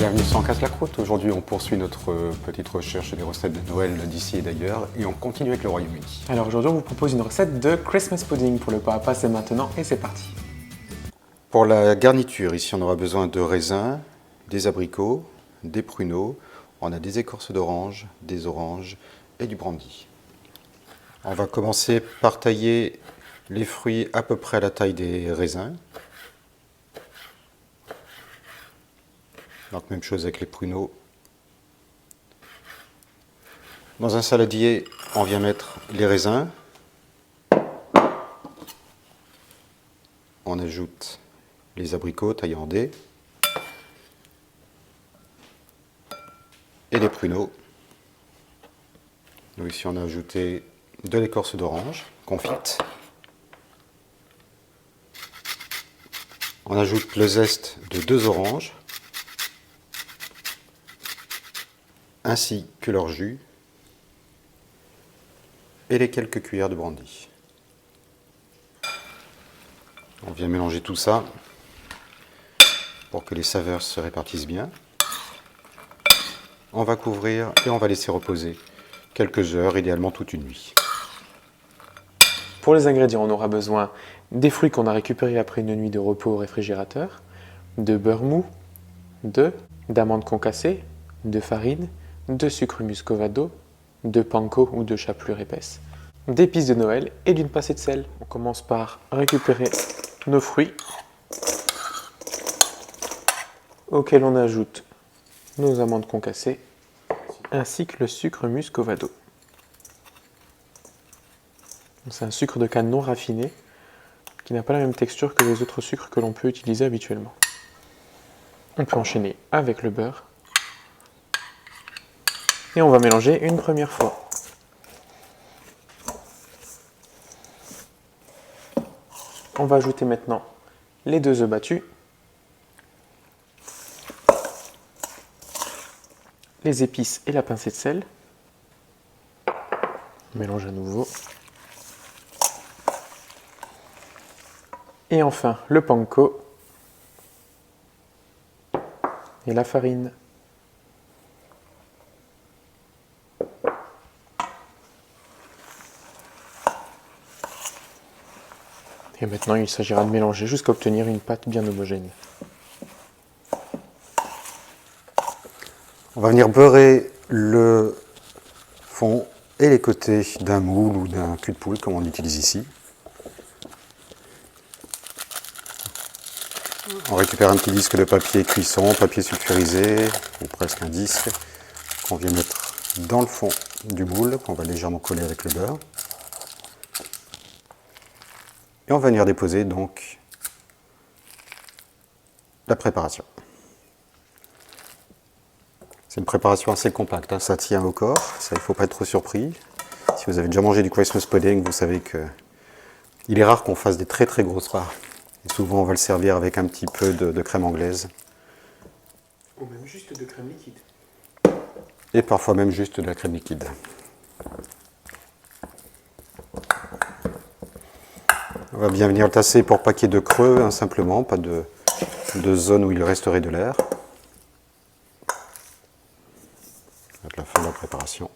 Bienvenue sur On casse la croûte. Aujourd'hui, on poursuit notre petite recherche des recettes de Noël d'ici et d'ailleurs et on continue avec le Royaume-Uni. Alors aujourd'hui, on vous propose une recette de Christmas pudding pour le papa, c'est maintenant et c'est parti. Pour la garniture, ici, on aura besoin de raisins, des abricots, des pruneaux, on a des écorces d'orange, des oranges et du brandy. On va commencer par tailler les fruits à peu près à la taille des raisins. Donc même chose avec les pruneaux. Dans un saladier, on vient mettre les raisins. On ajoute les abricots taillés en dés. Et les pruneaux. Nous ici on a ajouté de l'écorce d'orange confite. On ajoute le zeste de 2 oranges. Ainsi que leur jus et les quelques cuillères de brandy. On vient mélanger tout ça pour que les saveurs se répartissent bien. On va couvrir et on va laisser reposer quelques heures, idéalement toute une nuit. Pour les ingrédients, on aura besoin des fruits qu'on a récupérés après une nuit de repos au réfrigérateur, de beurre mou, d'amandes concassées, de farine, de sucre muscovado, de panko ou de chapelure épaisse, d'épices de Noël et d'une pincée de sel. On commence par récupérer nos fruits, auxquels on ajoute nos amandes concassées, ainsi que le sucre muscovado. C'est un sucre de canne non raffiné, qui n'a pas la même texture que les autres sucres que l'on peut utiliser habituellement. On peut enchaîner avec le beurre. Et on va mélanger une première fois. On va ajouter maintenant les 2 œufs battus, les épices et la pincée de sel. On mélange à nouveau. Et enfin le panko et la farine. Et maintenant, il s'agira de mélanger jusqu'à obtenir une pâte bien homogène. On va venir beurrer le fond et les côtés d'un moule ou d'un cul de poule, comme on utilise ici. On récupère un petit disque de papier cuisson, papier sulfurisé, ou presque un disque, qu'on vient mettre dans le fond du moule, qu'on va légèrement coller avec le beurre. Et on va venir déposer donc la préparation. C'est une préparation assez compacte, hein, ça tient au corps, ça, il ne faut pas être trop surpris. Si vous avez déjà mangé du Christmas pudding, vous savez qu'il est rare qu'on fasse des très très grosses parts. Et souvent on va le servir avec un petit peu de crème anglaise. Ou même juste de crème liquide. Et parfois même juste de la crème liquide. On va bien venir le tasser pour pas qu'il y ait de creux, hein, simplement, pas de zone où il resterait de l'air. À la fin de la préparation.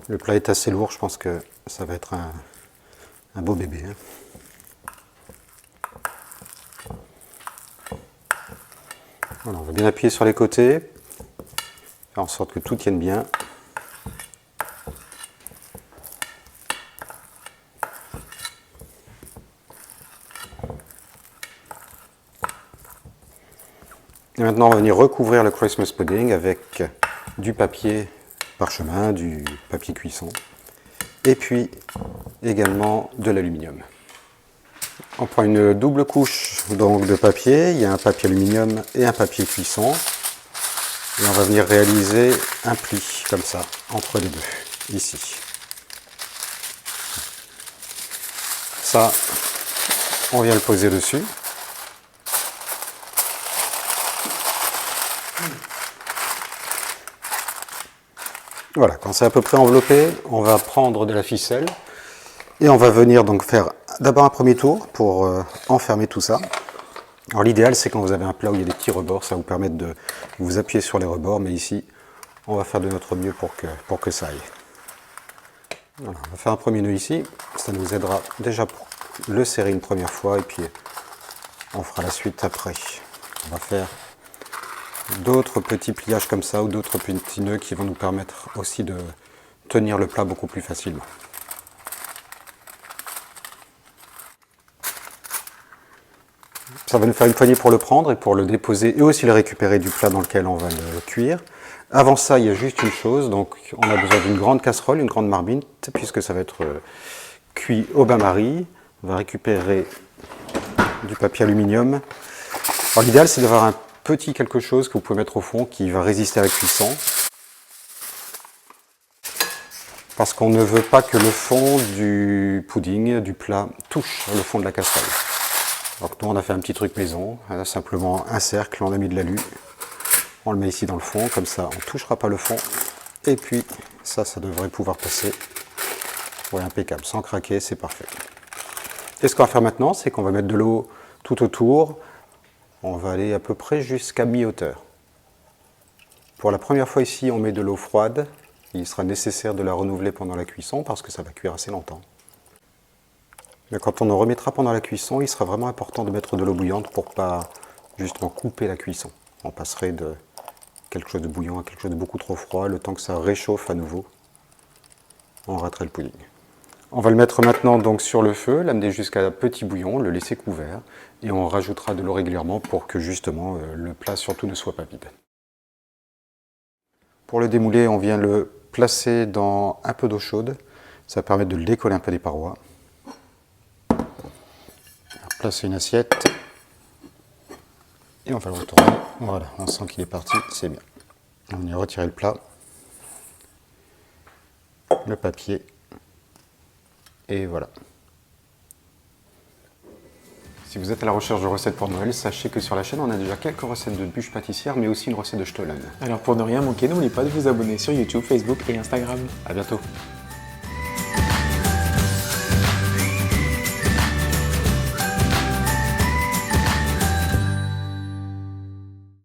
Le plat est assez lourd, je pense que ça va être un beau bébé. Hein. Voilà, on va bien appuyer sur les côtés, faire en sorte que tout tienne bien. Et maintenant, on va venir recouvrir le Christmas pudding avec du papier parchemin, du papier cuisson, et puis également de l'aluminium. On prend une double couche donc, de papier, il y a un papier aluminium et un papier cuisson, et on va venir réaliser un pli comme ça, entre les deux, ici. Ça, on vient le poser dessus. Voilà, quand c'est à peu près enveloppé, on va prendre de la ficelle et on va venir donc faire d'abord un premier tour pour enfermer tout ça. Alors l'idéal c'est quand vous avez un plat où il y a des petits rebords, ça va vous permettre de vous appuyer sur les rebords, mais ici on va faire de notre mieux pour que ça aille. Voilà, on va faire un premier nœud ici, ça nous aidera déjà pour le serrer une première fois et puis on fera la suite après. On va faire d'autres petits pliages comme ça ou d'autres petits nœuds qui vont nous permettre aussi de tenir le plat beaucoup plus facilement. Ça va nous faire une poignée pour le prendre et pour le déposer et aussi le récupérer du plat dans lequel on va le cuire. Avant ça, il y a juste une chose, donc on a besoin d'une grande casserole, une grande marmite, puisque ça va être cuit au bain-marie. On va récupérer du papier aluminium. Alors l'idéal c'est d'avoir un petit quelque chose que vous pouvez mettre au fond qui va résister à la cuisson. Parce qu'on ne veut pas que le fond du pudding, du plat, touche le fond de la casserole. Donc nous on a fait un petit truc maison, simplement un cercle, on a mis de l'alu, on le met ici dans le fond, comme ça on ne touchera pas le fond, et puis ça devrait pouvoir passer. Ouais, impeccable, sans craquer, c'est parfait. Et ce qu'on va faire maintenant, c'est qu'on va mettre de l'eau tout autour, on va aller à peu près jusqu'à mi-hauteur. Pour la première fois ici, on met de l'eau froide, il sera nécessaire de la renouveler pendant la cuisson parce que ça va cuire assez longtemps. Mais quand on en remettra pendant la cuisson, il sera vraiment important de mettre de l'eau bouillante pour pas justement couper la cuisson. On passerait de quelque chose de bouillant à quelque chose de beaucoup trop froid, le temps que ça réchauffe à nouveau, on raterait le pudding. On va le mettre maintenant donc sur le feu, l'amener jusqu'à petit bouillon, le laisser couvert, et on rajoutera de l'eau régulièrement pour que justement le plat surtout ne soit pas vide. Pour le démouler, on vient le placer dans un peu d'eau chaude, ça permet de le décoller un peu des parois. Placer une assiette et on va le retourner. Voilà, on sent qu'il est parti, c'est bien. On y a retiré le plat, le papier et voilà. Si vous êtes à la recherche de recettes pour Noël, sachez que sur la chaîne on a déjà quelques recettes de bûches pâtissières mais aussi une recette de Stollen. Alors pour ne rien manquer, n'oubliez pas de vous abonner sur YouTube, Facebook et Instagram. A bientôt.